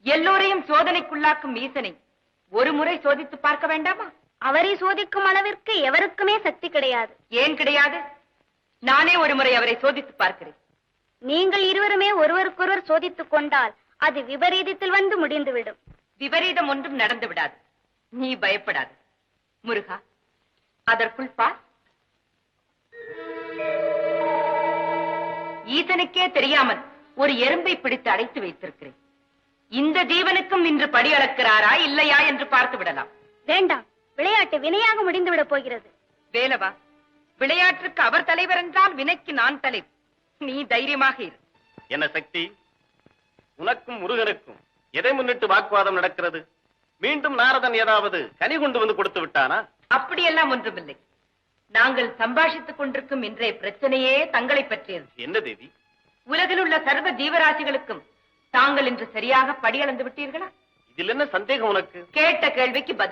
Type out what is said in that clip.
எல்லோரையும் சோதனைக்குள்ளாக்கும் ஈசனை ஒரு முறை சோதித்து பார்க்க வேண்டாமா? அவரை சோதிக்கும் அளவிற்கு எவருக்குமே சக்தி கிடையாது. ஏன் கிடையாது? நானே ஒரு முறை அவரை சோதித்து பார்க்கிறேன். நீங்கள் இருவருமே ஒருவருக்கொருவர் சோதித்துக் கொண்டால் அது விபரீதத்தில் வந்து முடிந்துவிடும். விபரீதம் ஒன்றும் நடந்து விடாது. நீ பயப்படாது. முருகா, அதற்குள் பார். ஈசனுக்கே தெரியாமல் ஒரு எறும்பை பிடித்து அடைத்து வைத்திருக்கிறேன். இந்த ஜீவனுக்கும் இன்று படி அளக்கிறாரா இல்லையா என்று பார்த்து விடலாம். வேண்டாம், விளையாட்டு வினையாக முடிந்துவிடப் போகிறது. வேலவா, விளையாட்டுக்கு அவர் தலைவர் என்றால் வினைக்கு நான் தலைவர். நீ தைரியமாக இரு. என்ன சக்தி, உனக்கும் முருகனுக்கும் எதை முன்னிட்டு வாக்குவாதம் நடக்கிறது? மீண்டும் நாரதன் ஏதாவது கனி கொண்டு வந்து கொடுத்து விட்டானா? அப்படியெல்லாம் ஒன்றுமில்லை. நாங்கள் சம்பாஷித்துக் கொண்டிருக்கும் இன்றைய பிரச்சனையே தங்களை பற்றியது. என்ன தேவி? உலகில் உள்ள சர்வ ஜீவராசிகளுக்கும் தாங்கள் இன்று சரியாக படியளந்து விட்டீர்களா? இதில் என்ன சந்தேகம் உனக்கு? கேட்ட கேள்விக்கு பதில்